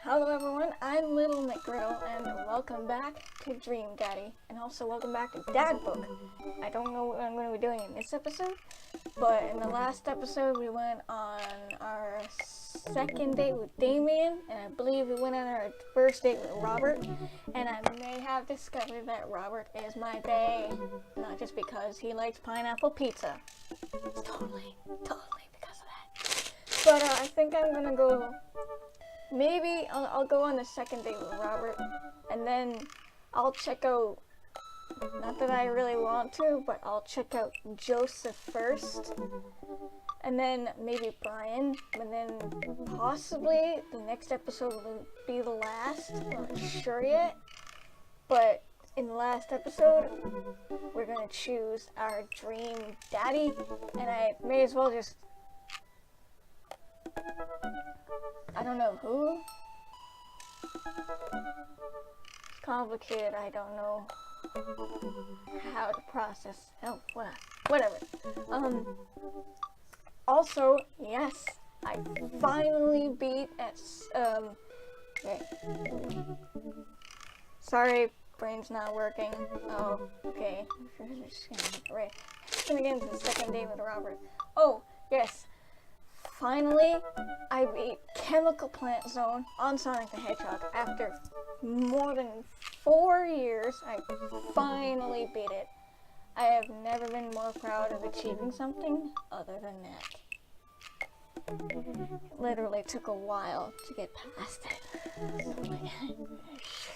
Hello everyone, I'm Little McGriddle, and welcome back to Dream Daddy, and also welcome back to Dad Book. I don't know what I'm going to be doing in this episode, but in the last episode we went on our second date with Damien, and I believe we went on our first date with Robert, and I may have discovered that Robert is my bae, not just because he likes pineapple pizza. It's totally because of that. But I think I'm going to go... Maybe I'll go on the second date with Robert, and then I'll check out, not that I really want to, but I'll check out Joseph first, and then maybe Brian, and then possibly the next episode will be the last. I'm not sure yet, but in the last episode, we're gonna choose our dream daddy, and I may as well just... I don't know who. It's complicated. I don't know how to process. Oh, whatever. Also, yes, I finally beat at okay. Sorry, brain's not working. Oh, okay. Right. Just gonna get into the second date with Robert. Oh, yes. Finally, I beat Chemical Plant Zone on Sonic the Hedgehog. After more than 4 years, I finally beat it. I have never been more proud of achieving something other than that. It literally took a while to get past it.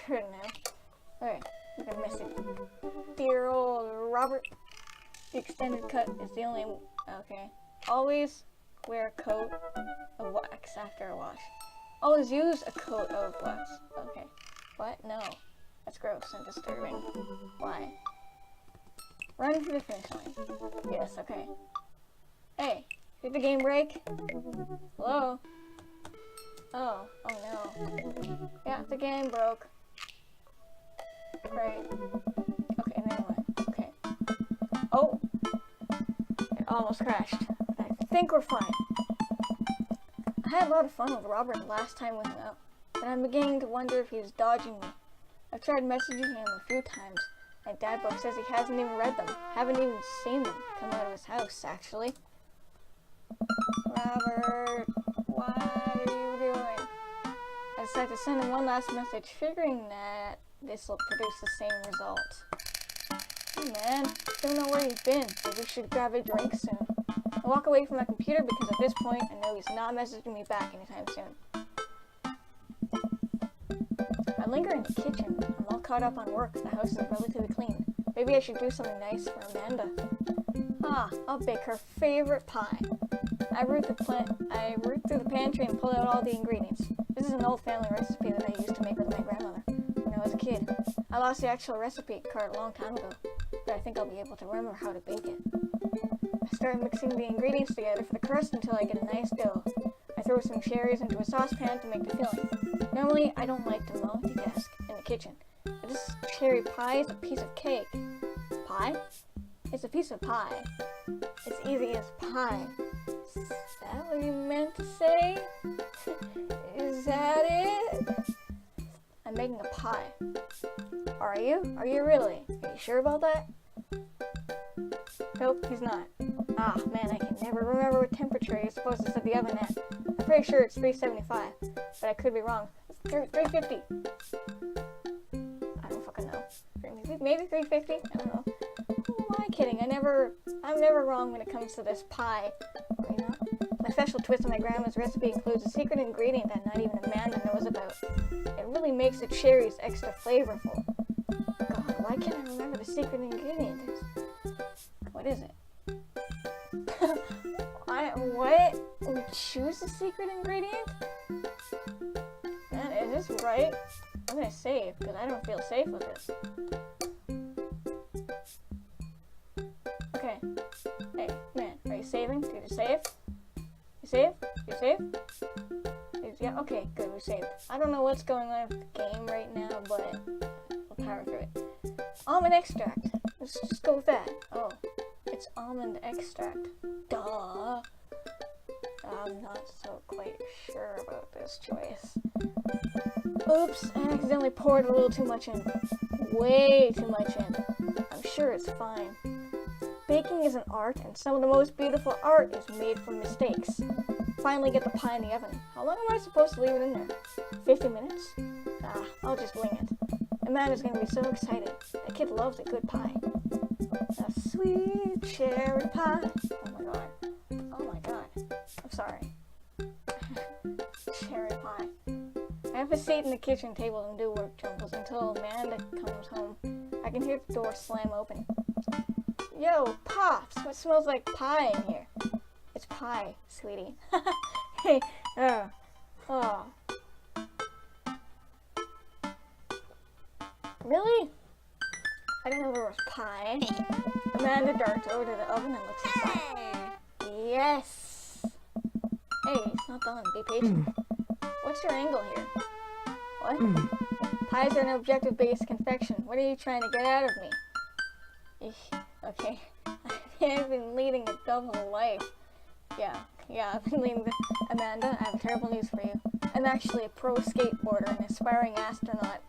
Sure now. Alright, we're gonna miss it. Dear old Robert. The extended cut is the only... Okay. Always... wear a coat of wax after a wash. Always use a coat of wax. Okay. What? No. That's gross and disturbing. Why? Run for the finish line. Yes, okay. Hey, did the game break? Hello? Oh no. Yeah, the game broke. Great. Okay, never mind. Okay. Oh! It almost crashed. I think we're fine. I had a lot of fun with Robert the last time we hung out, but I'm beginning to wonder if he's dodging me. I've tried messaging him a few times. My dad book says he hasn't even read them. Haven't even seen them come out of his house, actually. Robert, what are you doing? I decided to send him one last message, figuring that this will produce the same result. Hey man, don't know where you've been, but we should grab a drink soon. I walk away from my computer because at this point I know he's not messaging me back anytime soon. I linger in the kitchen. I'm all caught up on work. The house is relatively clean. Maybe I should do something nice for Amanda. I'll bake her favorite pie. I root through the pantry and pull out all the ingredients. This is an old family recipe that I used to make with my grandmother when I was a kid. I lost the actual recipe card a long time ago, but I think I'll be able to remember how to bake it. I start mixing the ingredients together for the crust until I get a nice dough. I throw some cherries into a saucepan to make the filling. Normally, I don't like to multitask in the kitchen, but this cherry pie is a piece of cake. Pie? It's a piece of pie. It's easy as pie. Is that what you meant to say? Is that it? I'm making a pie. Are you? Are you really? Are you sure about that? Nope, he's not. Ah, man, I can never remember what temperature you're supposed to set the oven at. I'm pretty sure it's 375, but I could be wrong. 350. I don't fucking know. Maybe 350? I don't know. Who am I kidding? I'm never wrong when it comes to this pie. You know? My special twist on my grandma's recipe includes a secret ingredient that not even Amanda knows about. It really makes the cherries extra flavorful. God, why can't I remember the secret ingredient is? What is it? What? We choose the secret ingredient? Man, is this right? I'm gonna save, because I don't feel safe with this. Okay. Hey, man, are you saving? Did you save? You save? You save? Yeah, okay, good, we saved. I don't know what's going on with the game right now, but we'll power through it. Almond extract. Let's just go with that. Oh. It's almond extract. Duh. I'm not so quite sure about this choice. Oops, I accidentally poured a little too much in. Way too much in. I'm sure it's fine. Baking is an art, and some of the most beautiful art is made from mistakes. Finally get the pie in the oven. How long am I supposed to leave it in there? 50 minutes? Ah, I'll just wing it. Amanda's gonna be so excited. That kid loves a good pie. A sweet cherry pie. Oh my god. Oh my god. I'm sorry. Cherry pie. I have a seat in the kitchen table and do work jumbles until Amanda comes home. I can hear the door slam open. Yo, Pops, what smells like pie in here? It's pie, sweetie. Hey, oh. Really? I didn't know there was pie. Amanda darts over to the oven and looks inside. Yes! Hey, it's not done. Be patient. What's your angle here? What? Pies are an objective-based confection. What are you trying to get out of me? Eesh. Okay. I've been leading a double life. Yeah, I've been leading the... Amanda, I have terrible news for you. I'm actually a pro skateboarder and aspiring astronaut.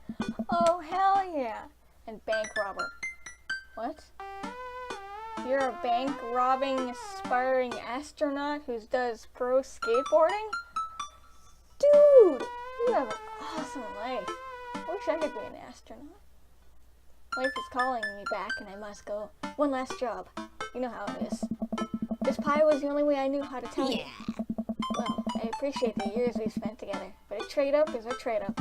Oh, hell yeah! And bank robber. What? You're a bank robbing aspiring astronaut who does pro skateboarding? Dude! You have an awesome life. I wish I could be an astronaut. Life is calling me back and I must go. One last job. You know how it is. This pie was the only way I knew how to tell you. Well, I appreciate the years we've spent together, but a trade-up is a trade-up.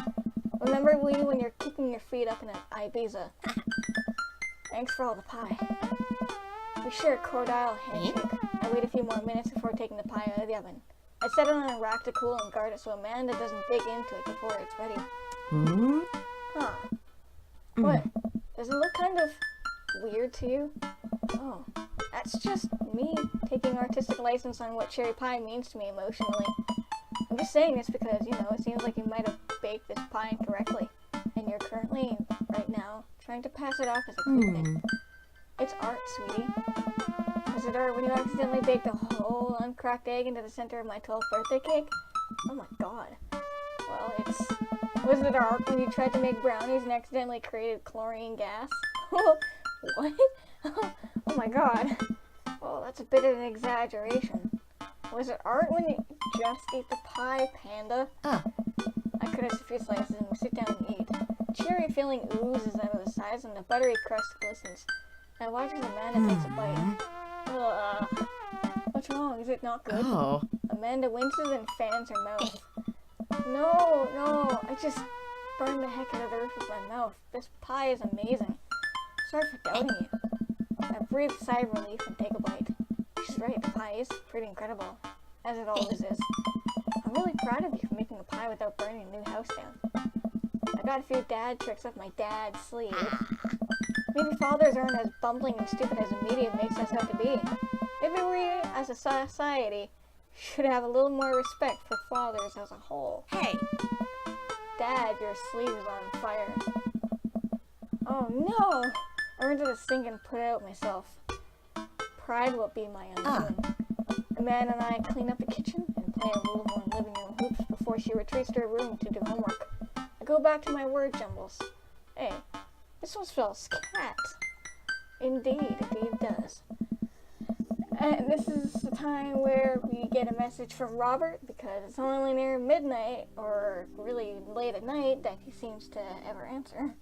Remember when you're kicking your feet up in an Ibiza. Thanks for all the pie. We share a cordial handshake. I wait a few more minutes before taking the pie out of the oven. I set it on a rack to cool and guard it so Amanda doesn't dig into it before it's ready. Huh. What? Does it look kind of weird to you? Oh, that's just me taking artistic license on what cherry pie means to me emotionally. I'm just saying this because, you know, it seems like you might have baked this pie incorrectly, and you're currently, right now, trying to pass it off as a good thing. It's art, sweetie. Was it art when you accidentally baked a whole uncracked egg into the center of my 12th birthday cake? Oh my god. Well, was it art when you tried to make brownies and accidentally created chlorine gas? What? Oh my god. Well, that's a bit of an exaggeration. Was it art when you just ate the pie, Panda? I cut us a few slices and we sit down and eat. Cherry filling oozes out of the sides and the buttery crust glistens. I watch as Amanda takes a bite. Ugh. What's wrong? Is it not good? Oh. Amanda winces and fans her mouth. No, I just burned the heck out of the roof of my mouth. This pie is amazing. Sorry for doubting you. I breathe a sigh of relief and take a bite. She's right, the pie is pretty incredible, as it always is. I'm really proud of you for making a pie without burning a new house down. I got a few dad tricks up my dad's sleeve. Maybe fathers aren't as bumbling and stupid as the media makes us out to be. Maybe we, as a society, should have a little more respect for fathers as a whole. Hey! Dad, your sleeve is on fire. Oh no! I ran to the sink and put it out myself. Pride will be my undoing. Amanda and I clean up the kitchen and play a little more living room hoops before she retreats to her room to do homework. I go back to my word jumbles. Hey, this one spells cat. Indeed it does. And this is the time where we get a message from Robert because it's only near midnight, or really late at night, that he seems to ever answer.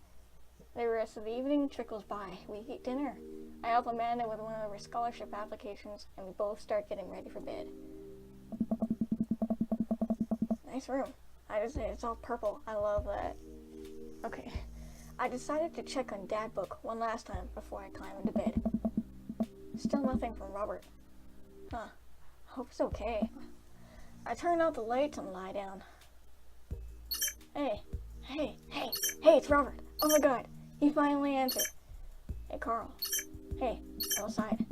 The rest of the evening trickles by. We eat dinner. I help Amanda with one of her scholarship applications, and we both start getting ready for bed. Nice room. It's all purple. I love that. Okay. I decided to check on Dad Book one last time before I climb into bed. Still nothing from Robert. Huh. Hope it's okay. I turn out the lights and lie down. Hey, it's Robert. Oh my god, he finally answered. Hey, Carl. Hey, come outside.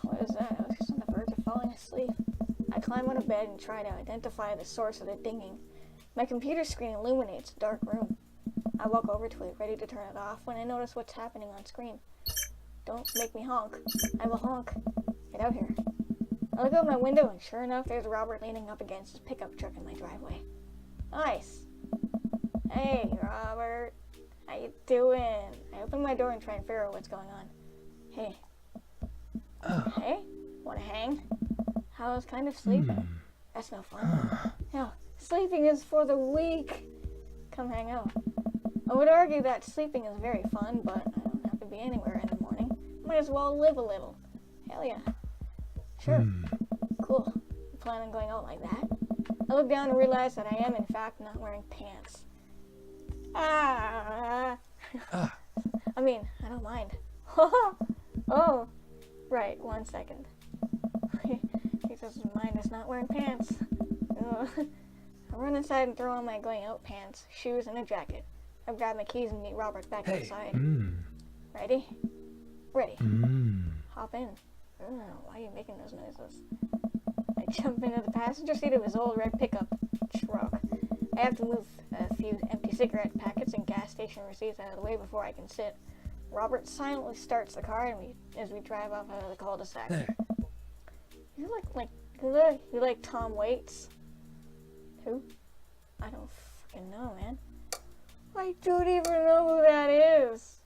What is that? I was just on the verge of falling asleep. I climb out of bed and try to identify the source of the dinging. My computer screen illuminates a dark room. I walk over to it, ready to turn it off, when I notice what's happening on screen. Don't make me honk. I will honk. Get out here. I look out my window, and sure enough, there's Robert leaning up against his pickup truck in my driveway. Nice. you doing? I open my door and try and figure out what's going on. Hey. Hey? Wanna hang? I was kind of sleeping. That's no fun. No, sleeping is for the weak. Come hang out. I would argue that sleeping is very fun, but I don't have to be anywhere in the morning. Might as well live a little. Hell yeah. Sure. Cool. You plan on going out like that? I look down and realize that I am, in fact, not wearing pants. I mean, I don't mind. Oh, right, 1 second. He doesn't mind us not wearing pants. I run inside and throw on my going out pants, shoes, and a jacket. I grab my keys and meet Robert back outside. Ready? Ready. Hop in. Why are you making those noises? I jump into the passenger seat of his old red pickup truck. I have to move a few empty cigarette packets and gas station receipts out of the way before I can sit. Robert silently starts the car and as we drive off out of the cul-de-sac. You like Tom Waits? Who? I don't fucking know, man. I don't even know who that is.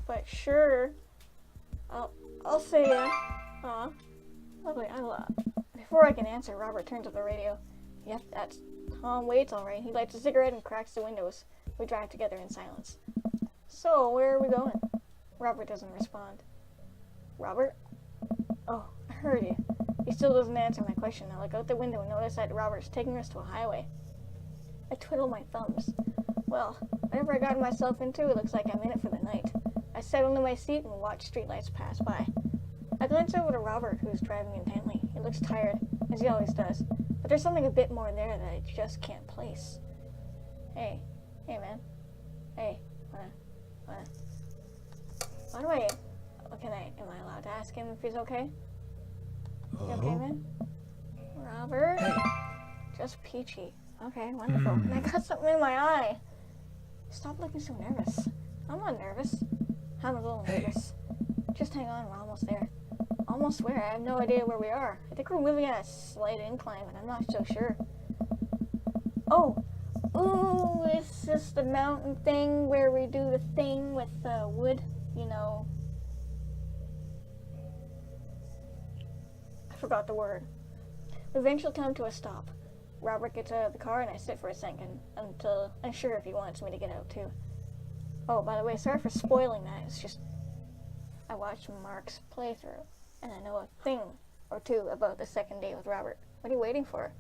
But sure. I'll say it. Aw. Lovely, before I can answer, Robert turns to the radio. Yep, that's Tom Waits, alright. He lights a cigarette and cracks the windows. We drive together in silence. So, where are we going? Robert doesn't respond. Robert? Oh, I heard you. He still doesn't answer my question. I look out the window and notice that Robert's taking us to a highway. I twiddle my thumbs. Well, whatever I got myself into, it looks like I'm in it for the night. I settle into my seat and watch streetlights pass by. I glance over to Robert, who's driving intently. He looks tired, as he always does, but there's something a bit more there that I just can't place. Hey man. Hey, am I allowed to ask him if he's okay? You okay, man? Robert? Hey. Just peachy. Okay, wonderful. I got something in my eye. Stop looking so nervous. I'm not nervous. I'm a little nervous. Just hang on, we're almost there. Almost where? I have no idea where we are. I think we're moving at a slight incline, but I'm not so sure. Oh! Ooh, is this the mountain thing where we do the thing with wood? You know. I forgot the word. We eventually come to a stop. Robert gets out of the car and I sit for a second until unsure if he wants me to get out too. Oh, by the way, sorry for spoiling that. It's just I watched Mark's playthrough and I know a thing or two about the second date with Robert. What are you waiting for?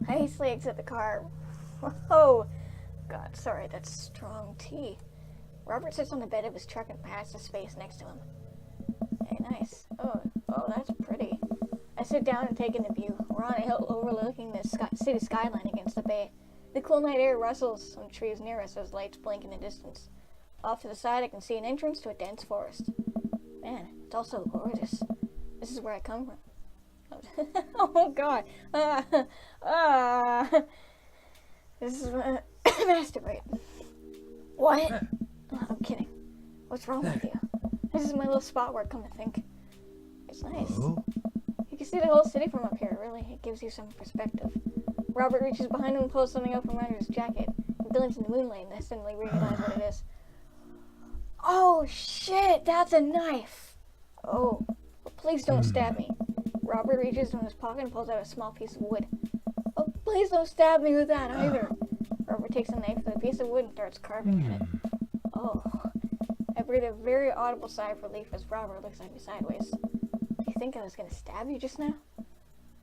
I hastily exit the car. Oh, God, sorry, that's strong tea. Robert sits on the bed of his truck and passes the space next to him. Hey, nice. Oh, that's pretty. I sit down and take in the view. We're on a hill overlooking the city skyline against the bay. The cool night air rustles on trees near us as lights blink in the distance. Off to the side, I can see an entrance to a dense forest. Man, it's also gorgeous. This is where I come from. Oh, God. This is where I masturbate. What? Oh, I'm kidding. What's wrong with you? This is my little spot where I come to think. It's nice. You can see the whole city from up here, really. It gives you some perspective. Robert reaches behind him and pulls something out from under his jacket. He blinks in the moonlight and I suddenly realize what it is. Oh, shit! That's a knife! Oh, please don't stab me. Robert reaches into his pocket and pulls out a small piece of wood. Oh, please don't stab me with that either. Robert takes a knife with a piece of wood and starts carving at it. Oh. I breathe a very audible sigh of relief as Robert looks at me sideways. Do you think I was going to stab you just now?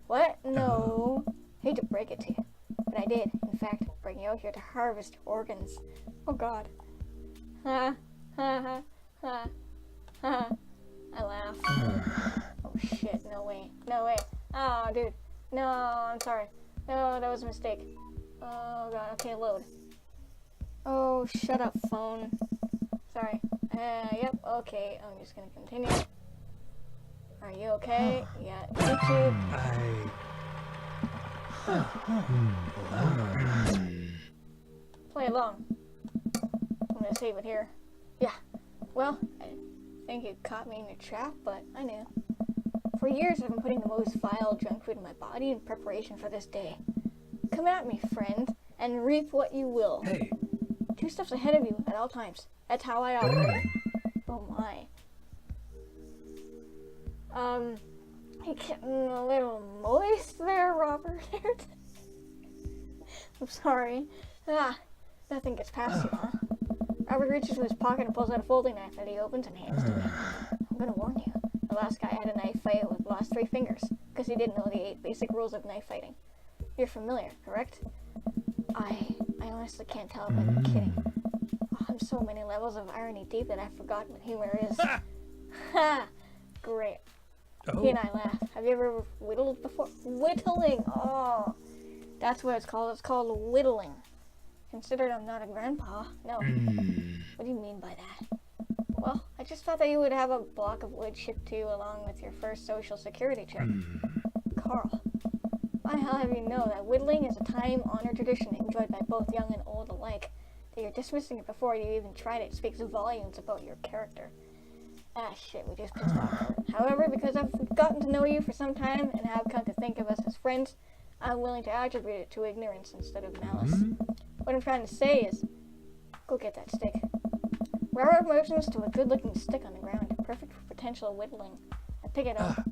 What? No. Hate to break it to you, but I did, in fact, bring you out here to harvest organs. Oh, God. Ha, ha, ha, ha, ha. I laugh. Oh, shit, no way. No way. Oh, dude. No, I'm sorry. No, that was a mistake. Oh, God, okay, load. Oh, shut up, phone. Sorry. Yep, okay, I'm just gonna continue. Are you okay? Yeah, YouTube. Play along. I'm gonna save it here. Yeah, well, I think you caught me in your trap, but I knew. For years, I've been putting the most vile junk food in my body in preparation for this day. Come at me, friend, and reap what you will. Hey. 2 steps ahead of you at all times. That's how I operate. Oh my. You getting a little moist there, Robert? I'm sorry. Nothing gets past you, huh? Robert reaches into his pocket and pulls out a folding knife that he opens and hands to me. I'm gonna warn you. The last guy had a knife fight with lost 3 fingers, because he didn't know the 8 basic rules of knife fighting. You're familiar, correct? I honestly can't tell if I'm kidding. Oh, I'm so many levels of irony deep that I've forgotten what humor is. Ha! Great. He and I laugh. Have you ever whittled before? Whittling! Oh, that's what it's called. It's called whittling. Considered I'm not a grandpa. No. What do you mean by that? Well, I just thought that you would have a block of wood shipped to you along with your first social security check. Carl, why the hell have you know that whittling is a time-honored tradition enjoyed by both young and old alike? That you're dismissing it before you even tried it speaks volumes about your character. Ah, shit, we just pissed off her. However, because I've gotten to know you for some time and have come to think of us as friends, I'm willing to attribute it to ignorance instead of malice. What I'm trying to say is, go get that stick. Robert motions to a good-looking stick on the ground, perfect for potential whittling. I pick it up.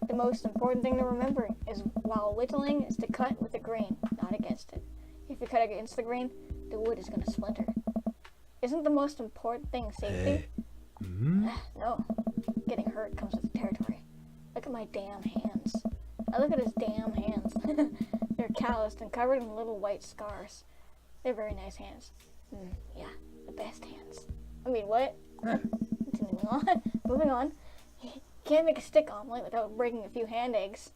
The most important thing to remember is while whittling is to cut with the grain, not against it. If you cut against the grain, the wood is going to splinter. Isn't the most important thing safety? No. Getting hurt comes with the territory. Look at my damn hands. I look at his damn hands. They're calloused and covered in little white scars. They're very nice hands. Yeah, the best hands. I mean, what? Moving on. You can't make a stick omelet without breaking a few hand eggs.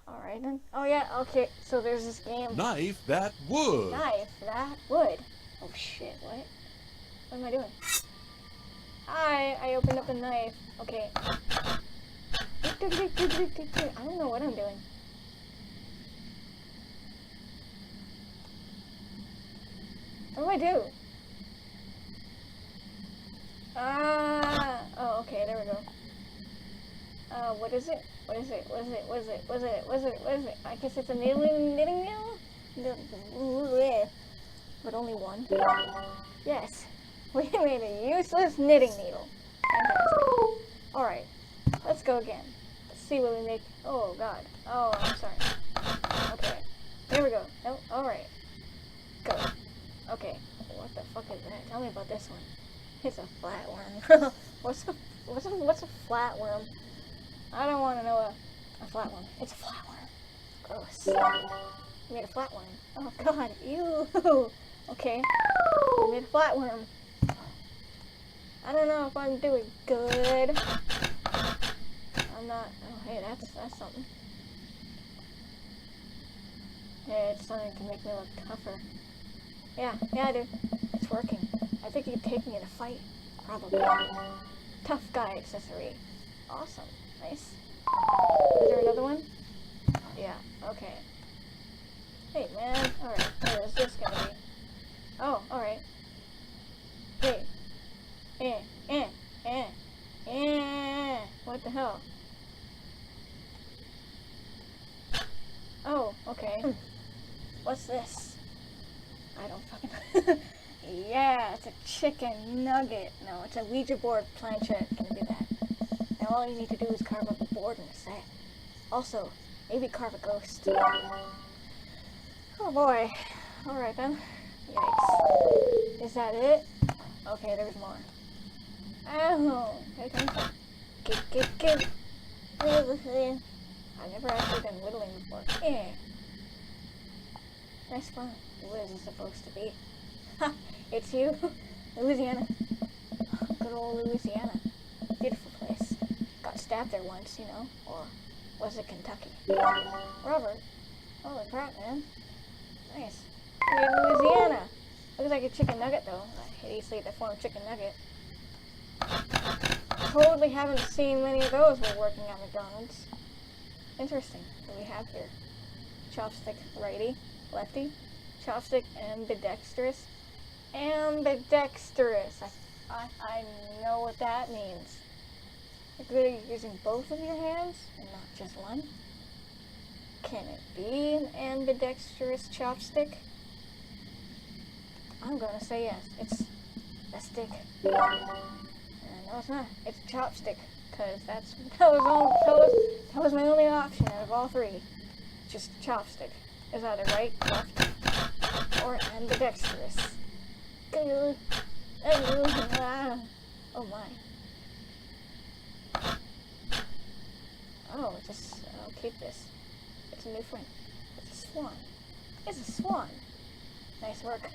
Alright then. Oh yeah, okay, so there's this game. Knife that wood. Knife that wood. Oh shit, what? What am I doing? I opened up the knife. Okay. I don't know what I'm doing. What do I do? Oh, okay, there we go. What is it? What is it? What is it? What is it? What is it? What is it? What is it? I guess it's a knitting needle? But only one. Yes. We made a useless knitting needle. Alright, let's go again. Let's see what we make. Oh, God. Oh, I'm sorry. Okay. Here we go. Oh, alright. Go. Okay. What the fuck is that? Tell me about this one. It's a flatworm. What's a flatworm? I don't want to know a flatworm. It's a flatworm. Gross. You made a flatworm. Oh, God. Ew. Okay. You made a flatworm. I don't know if I'm doing good. I'm not. Oh, hey, that's something. Hey, it's something to make me look tougher. Yeah, I do. It's working. I think you could take me in a fight. Probably. Tough guy accessory. Awesome. Nice. Is there another one? Yeah, okay. Hey, man. Alright, what is this gonna be? Oh, alright. Hey. What the hell? Oh, okay. What's this? I don't fucking... Yeah, it's a chicken nugget. No, it's a Ouija board planchette. Can do that. Now all you need to do is carve up a board and a set. Also, maybe carve a ghost. Oh boy. Alright then. Yikes. Is that it? Okay, there's more. Oh, here comes Get. I've never actually done whittling before. Yeah. Nice fun. What is this supposed to be? Ha! It's you? Louisiana. Good old Louisiana. Beautiful place. Got stabbed there once, you know. Or was it Kentucky? Robert. Holy crap, man. Nice. You're in Louisiana. Looks like a chicken nugget, though. I hideously deformed chicken nugget. Totally haven't seen many of those while working at McDonald's. Interesting. What do we have here? Chopstick righty, lefty. Chopstick ambidextrous. Ambidextrous. I know what that means. You're good at using both of your hands and not just one. Can it be an ambidextrous chopstick? I'm gonna say yes. It's a stick. No, it's not. It's a chopstick. Cause that was my only option out of all three. Just chopstick. Is either right, left, or ambidextrous. Oh my. Oh, I'll keep this. It's a new friend. It's a swan. It's a swan. Nice work.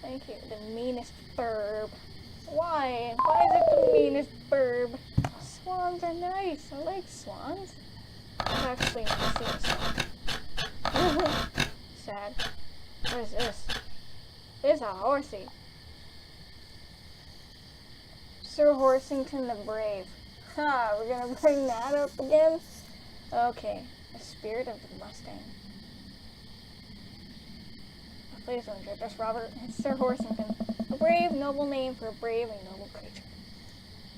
Thank you. The meanest burb. Why? Why is it the meanest burb? Swans are nice. I like swans. I've actually never seen a swan. Sad. What is this? It's a horsey. Sir Horsington the Brave. Ha, we're gonna bring that up again? Okay. The spirit of the Mustang. Please don't judge us, Robert. It's Sir Horsington. A brave, noble name for a brave and noble creature.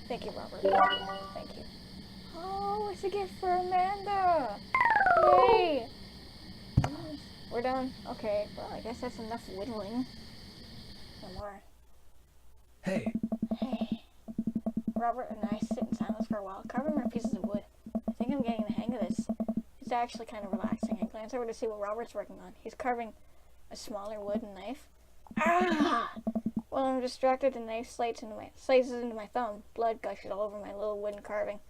Thank you, Robert. Thank you. Oh, it's a gift for Amanda! Yay! We're done? Okay, well, I guess that's enough whittling. No more. Hey. Hey. Robert and I sit in silence for a while, carving our pieces of wood. I think I'm getting the hang of this. It's actually kind of relaxing. I glance over to see what Robert's working on. He's carving a smaller wooden knife. Ah! While I'm distracted, the knife slices into my thumb. Blood gushes all over my little wooden carving.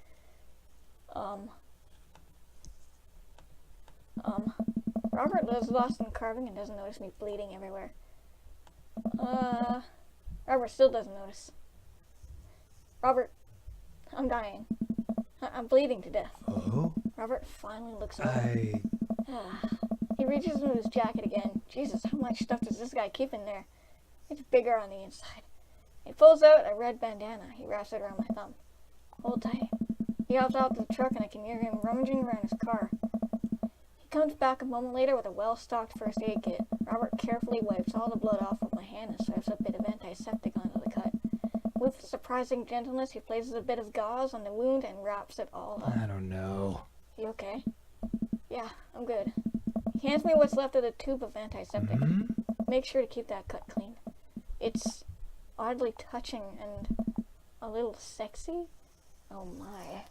Robert lives lost in carving and doesn't notice me bleeding everywhere. Robert still doesn't notice. Robert, I'm dying. I'm bleeding to death. Oh? Robert finally looks over. I... He reaches into his jacket again. Jesus, how much stuff does this guy keep in there? It's bigger on the inside. He pulls out a red bandana. He wraps it around my thumb. Hold tight. He hops out to the truck and I can hear him rummaging around his car. He comes back a moment later with a well-stocked first aid kit. Robert carefully wipes all the blood off with my hand and swipes a bit of antiseptic onto the cut. With surprising gentleness, he places a bit of gauze on the wound and wraps it all up. I don't know. You okay? Yeah, I'm good. He hands me what's left of the tube of antiseptic. Make sure to keep that cut clean. It's oddly touching and a little sexy. Oh my.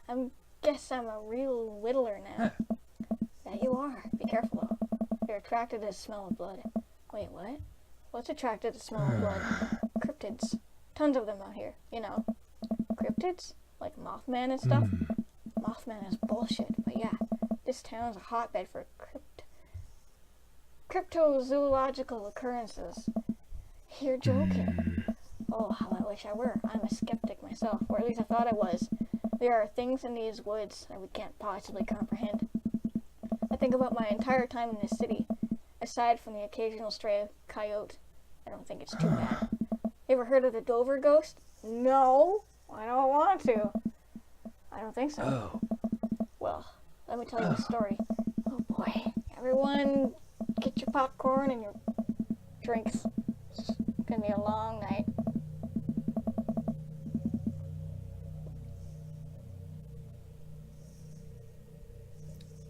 I guess I'm a real whittler now. That you are. Be careful though. You're attracted to the smell of blood. Wait, what? What's attracted to the smell of blood? Cryptids. Tons of them out here, you know. Cryptids? Like Mothman and stuff? Mothman is bullshit, but yeah. This town's a hotbed for cryptozoological occurrences. You're joking. Oh, how I wish I were. I'm a skeptic myself, or at least I thought I was. There are things in these woods that we can't possibly comprehend. I think about my entire time in this city. Aside from the occasional stray coyote, I don't think it's too bad. You ever heard of the Dover ghost? No, I don't want to. I don't think so. Oh. Well, let me tell you a story. Oh boy. Everyone, get your popcorn and your drinks. It's gonna be a long night.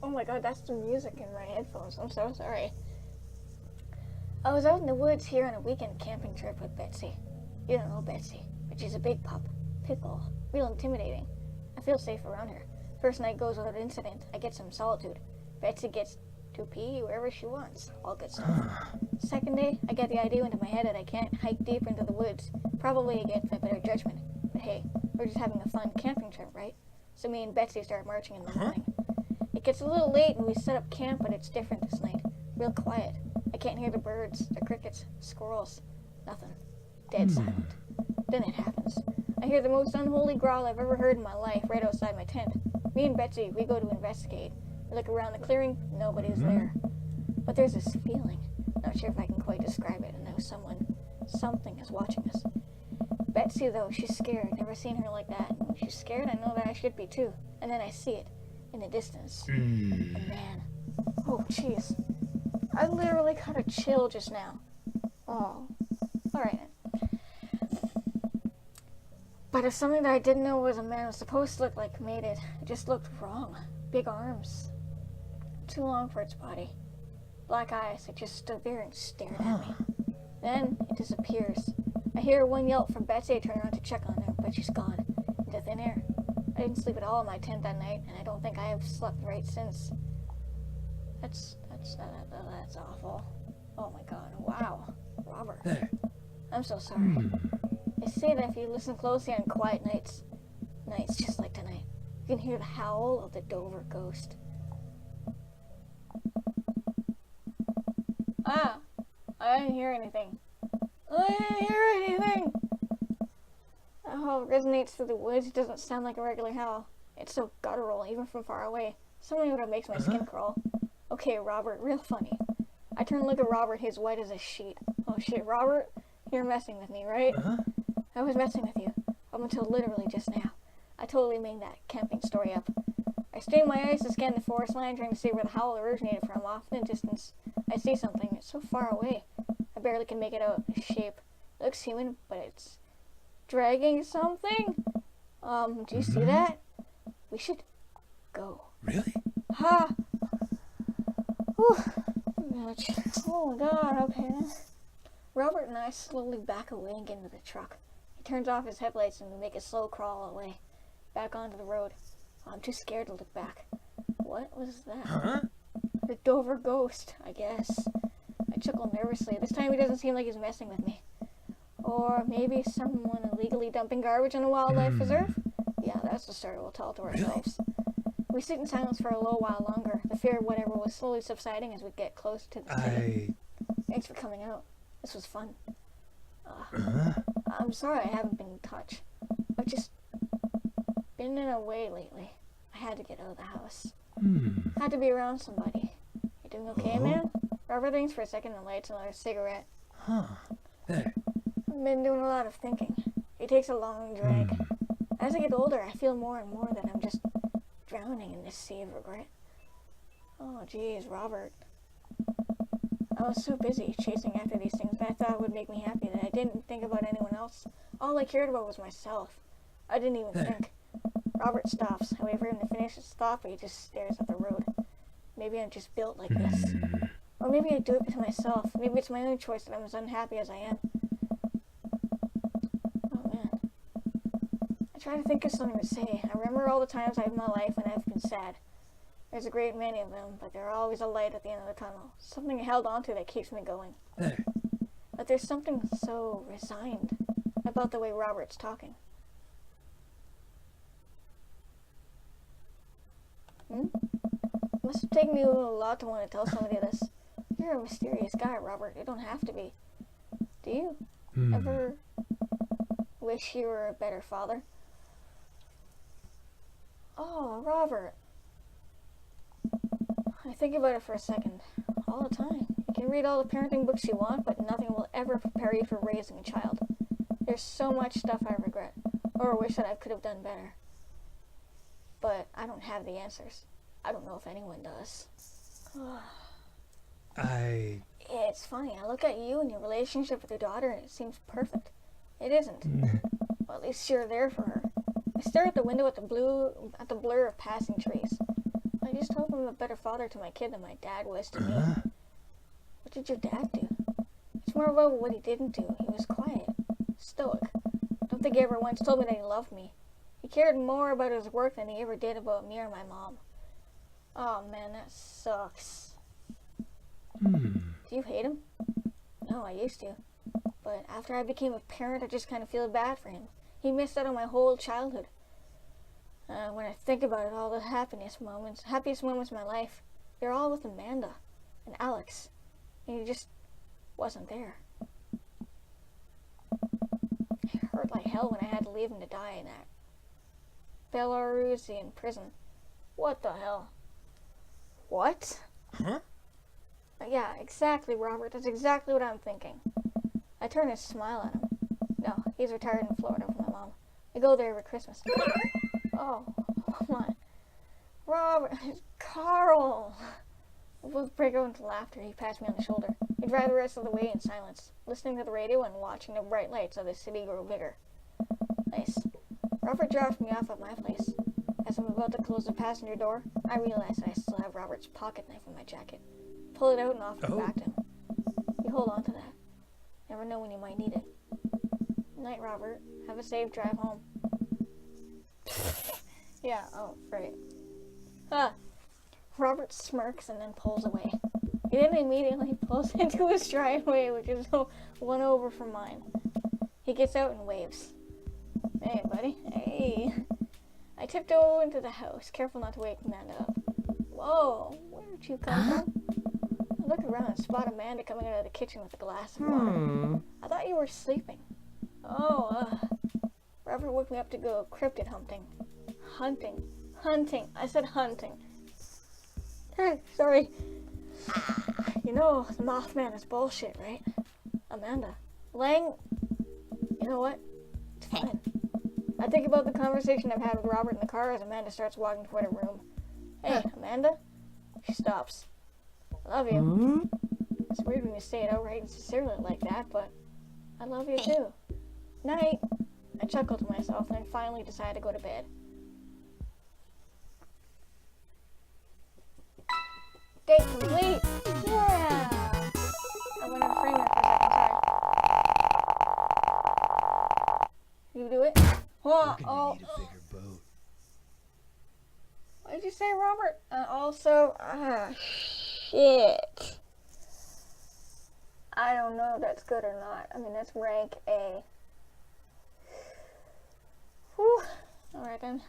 Oh my god, that's the music in my headphones. I'm so sorry. I was out in the woods here on a weekend camping trip with Betsy. You don't know Betsy, but she's a big pup. Pitbull. Real intimidating. I feel safe around her. First night goes without incident. I get some solitude. Betsy gets to pee wherever she wants. All good stuff. Second day, I get the idea into my head that I can't hike deep into the woods. Probably against my better judgment. But hey, we're just having a fun camping trip, right? So me and Betsy start marching in the morning. It gets a little late and we set up camp, but it's different this night. Real quiet. I can't hear the birds, the crickets, squirrels. Nothing. Dead silent. Then it happens. I hear the most unholy growl I've ever heard in my life right outside my tent. Me and Betsy, we go to investigate. We look around the clearing, nobody's there. But there's this feeling. Not sure if I can quite describe it. I know something is watching us. Betsy, though, she's scared. Never seen her like that. When she's scared, I know that I should be too. And then I see it. In the distance. A man. Oh, jeez. I literally got a chill just now. Oh. Alright. But if something that I didn't know was a man was supposed to look like made it, it just looked wrong. Big arms. Too long for its body. black eyes. It just stood there and stared at me. Then it disappears. I hear one yelp from Betsy. I turn around to check on her, but she's gone into thin air. I didn't sleep at all in my tent that night, and I don't think I have slept right since. That's awful. Oh my god, wow. Robert. Hey. I'm so sorry. They say that if you listen closely on quiet nights just like tonight, you can hear the howl of the Dover ghost. Ah, I didn't hear anything. That howl resonates through the woods. It doesn't sound like a regular howl. It's so guttural, even from far away. Something that makes my skin crawl. Okay, Robert, real funny. I turn and look at Robert. He's white as a sheet. Oh shit, Robert, you're messing with me, right? I was messing with you, up until literally just now. I totally made that camping story up. I strain my eyes to scan the forest line, trying to see where the howl originated from. Off in the distance, I see something. It's so far away. I barely can make it out. The shape looks human, but it's dragging something. Do you see that? We should go. Really? Ha! Whew. Oh my god, okay. Robert and I slowly back away and get into the truck. He turns off his headlights and we make a slow crawl away, back onto the road. I'm too scared to look back. What was that? The Dover ghost, I guess. I chuckle nervously. This time he doesn't seem like he's messing with me. Or maybe someone illegally dumping garbage in a wildlife preserve? Yeah, that's the story we'll tell to ourselves. We sit in silence for a little while longer. The fear of whatever was slowly subsiding as we get close to the city. Thanks for coming out. This was fun. I'm sorry I haven't been in touch. I've just been in a way lately. I had to get out of the house. Had to be around somebody. You doing okay, man? Robert thinks for a second and lights another cigarette. Hey. I've been doing a lot of thinking. It takes a long drag. As I get older, I feel more and more that I'm just drowning in this sea of regret. Oh, geez, Robert. I was so busy chasing after these things that I thought would make me happy that I didn't think about anyone else. All I cared about was myself. I didn't even think. Robert stops. I wait for him to finish his thought, but he just stares at the road. Maybe I'm just built like this. Or maybe I do it to myself. Maybe it's my own choice that I'm as unhappy as I am. Oh, man. I try to think of something to say. I remember all the times in my life when I've been sad. There's a great many of them, but there's always a light at the end of the tunnel. Something I held onto that keeps me going. But there's something so resigned about the way Robert's talking. Must have taken me a lot to want to tell somebody this. You're a mysterious guy, Robert. You don't have to be. Do you ever wish you were a better father? Oh, Robert. I think about it for a second. All the time. You can read all the parenting books you want, but nothing will ever prepare you for raising a child. There's so much stuff I regret, or wish that I could have done better. But I don't have the answers. I don't know if anyone does. It's funny. I look at you and your relationship with your daughter and it seems perfect. It isn't. Well, at least you're there for her. I stare at the window at the blur of passing trees. I just hope I'm a better father to my kid than my dad was to me. What did your dad do? It's more about what he didn't do. He was quiet, stoic. I don't think he ever once told me that he loved me. He cared more about his work than he ever did about me or my mom. Oh man, that sucks. Do you hate him? No, I used to. But after I became a parent, I just kind of feel bad for him. He missed out on my whole childhood. When I think about it, all the happiest moments in my life, they're all with Amanda and Alex. And he just wasn't there. It hurt like hell when I had to leave him to die in that Belarusian prison. What the hell? What? Yeah, exactly, Robert. That's exactly what I'm thinking. I turn and smile at him. No, he's retired in Florida with my mom. I go there every Christmas. Oh, come on. Robert, Carl. We both break out into laughter. He pats me on the shoulder. We drive the rest of the way in silence, listening to the radio and watching the bright lights of the city grow bigger. Nice. Robert drops me off at my place. As I'm about to close the passenger door, I realize that I still have Robert's pocket knife in my jacket. Pull it out and offer it back to him. You hold on to that. Never know when you might need it. Night, Robert. Have a safe drive home. Yeah, oh, right. Huh. Robert smirks and then pulls away. He then immediately pulls into his driveway, which is one over from mine. He gets out and waves. Hey, buddy. Hey. I tiptoe into the house, careful not to wake Amanda up. Whoa, where'd you come from? I look around and spot Amanda coming out of the kitchen with a glass of water. I thought you were sleeping. Oh, Robert woke me up to go cryptid hunting. Hunting. I said hunting. Hey, sorry. You know, the Mothman is bullshit, right? Amanda. Lang, you know what? It's fine. I think about the conversation I've had with Robert in the car as Amanda starts walking toward her room. Hey, Amanda? She stops. I love you. It's weird when you say it outright and sincerely like that, but I love you too. Night. I chuckled to myself and then finally decided to go to bed. Date complete! Yeah! I went to frame it for a second, sorry. You do it? We're gonna need a bigger boat. What did you say, Robert? Also, shit. I don't know if that's good or not. I mean, that's rank A. Whew. Alright then.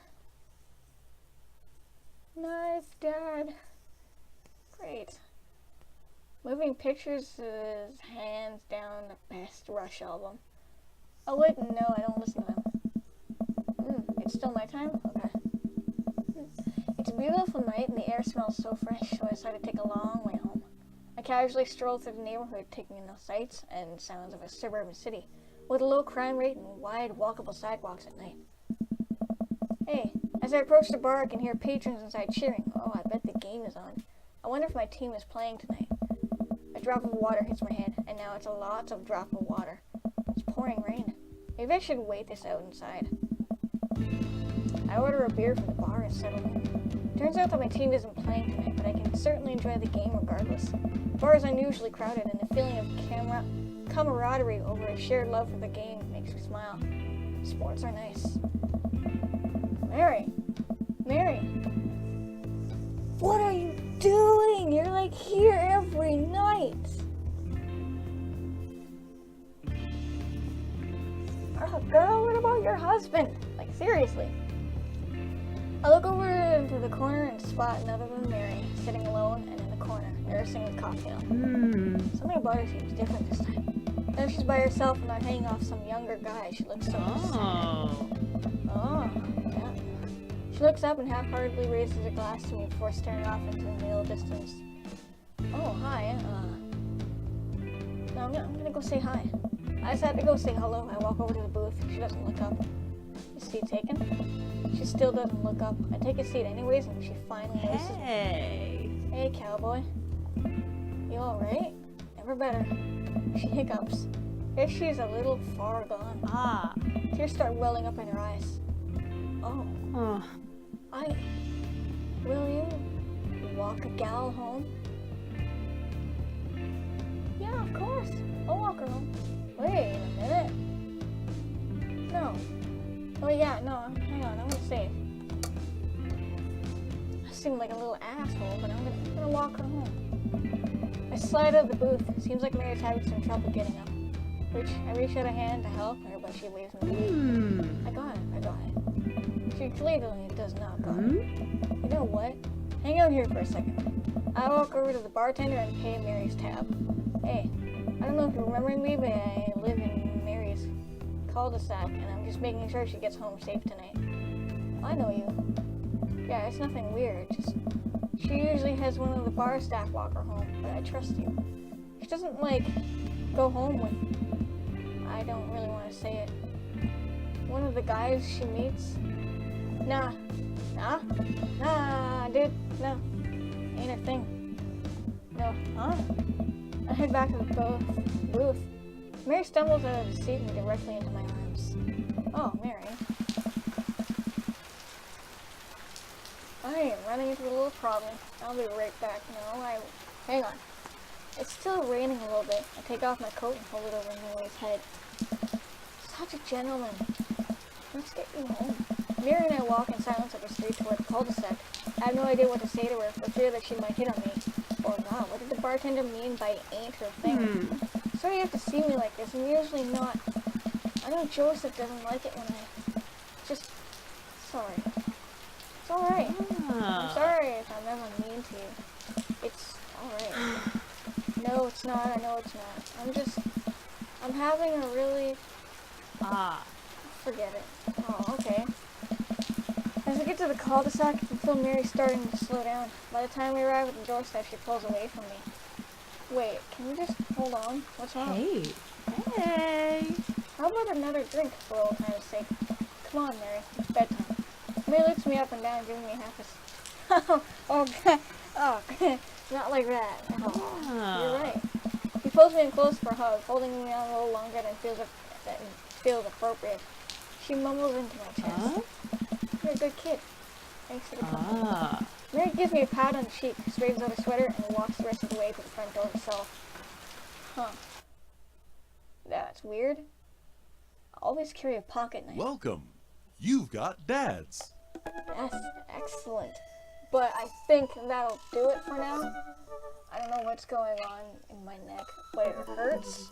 Nice, Dad. Great. Moving Pictures is hands down the best Rush album. Oh wait, no, I don't listen to them. It's still nighttime? Okay. It's a beautiful night and the air smells so fresh, so I decided to take a long way home. I casually strolled through the neighborhood, taking in the sights and sounds of a suburban city, with a low crime rate and wide walkable sidewalks at night. Hey, as I approach the bar, I can hear patrons inside cheering. Oh, I bet the game is on. I wonder if my team is playing tonight. A drop of water hits my head, and now it's a lot of drop of water. It's pouring rain. Maybe I should wait this out inside. I order a beer from the bar and settle in. Turns out that my team isn't playing tonight, but I can certainly enjoy the game regardless. The bar is unusually crowded, and the feeling of camaraderie over a shared love for the game makes me smile. Sports are nice. Mary! What are you doing? You're like here every night. Oh, girl, what about your husband? Like, seriously. I look over into the corner and spot none other than Mary, sitting alone and in the corner, nursing a cocktail. Something about her seems different this time. Now she's by herself and not hanging off some younger guy. She looks so sad. Oh, yeah. She looks up and half-heartedly raises a glass to me before staring off into the middle distance. Oh, hi. No, I'm gonna go say hi. I just had to go say hello. I walk over to the booth. She doesn't look up. Is seat taken? She still doesn't look up. I take a seat anyways, and she finally notices me. Hey, cowboy. You alright? Never better. She hiccups. Guess she's a little far gone. Tears start welling up in her eyes. Oh. Will you walk a gal home? Yeah, of course. I'll walk her home. Wait a minute. No. Oh yeah, no, hang on, I'm gonna save. I seem like a little asshole, but I'm gonna walk her home. I slide out of the booth. Seems like Mary's having some trouble getting up. I reach out a hand to help her, but she waves me away. I got it. She clearly does not got it. You know what? Hang out here for a second. I walk over to the bartender and pay Mary's tab. Hey, I don't know if you're remembering me, but I live in Mary's cul-de-sac, and I'm just making sure she gets home safe tonight. I know you. Yeah, it's nothing weird, just she usually has one of the bar staff walk her home, but I trust you. She doesn't, like, go home with, I don't really want to say it, one of the guys she meets. Nah, dude, no, ain't a thing. No, huh? I head back to the booth. Mary stumbles out of the seat and directly into my arms. Oh, Mary. I am running into a little problem. I'll be right back. No, hang on. It's still raining a little bit. I take off my coat and hold it over Millie's head. Such a gentleman. Let's get you home. Mary and I walk in silence up the street toward the cul-de-sac. I have no idea what to say to her, for fear that she might hit on me. Or not. What did the bartender mean by ain't her thing? Sorry you have to see me like this. I'm usually not. I know Joseph doesn't like it when I just... Sorry. It's alright. I'm sorry if I'm ever mean to you. It's alright. No, it's not. I know it's not. I'm having a really... Forget it. Oh, okay. As we get to the cul-de-sac, I can feel Mary starting to slow down. By the time we arrive at the doorstep, she pulls away from me. Wait, can you just hold on? What's wrong? Hey. How about another drink for old time's sake? Come on, Mary. It's bedtime. Mary lifts me up and down, giving me half a... not like that. Oh, you're right. He pulls me in close for a hug, holding me on a little longer than feels appropriate. She mumbles into my chest. You're a good kid. Thanks for the compliment. Mary gives me a pat on the cheek, straightens out her sweater, and walks the rest of the way to the front door herself. Huh. That's weird. I always carry a pocket knife. Welcome. You've got dads. That's excellent. But I think that'll do it for now. I don't know what's going on in my neck, but it hurts.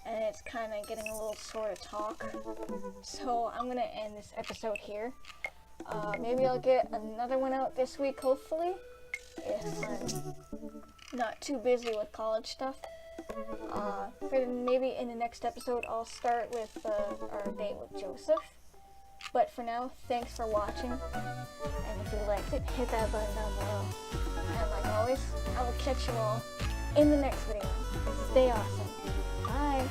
And it's kind of getting a little sore to talk. So I'm going to end this episode here. Maybe I'll get another one out this week, hopefully. If I'm not too busy with college stuff. Maybe in the next episode I'll start with our date with Joseph. But for now, thanks for watching. And if you liked it, hit that button down below. And like always, I will catch you all in the next video. Stay awesome. Bye.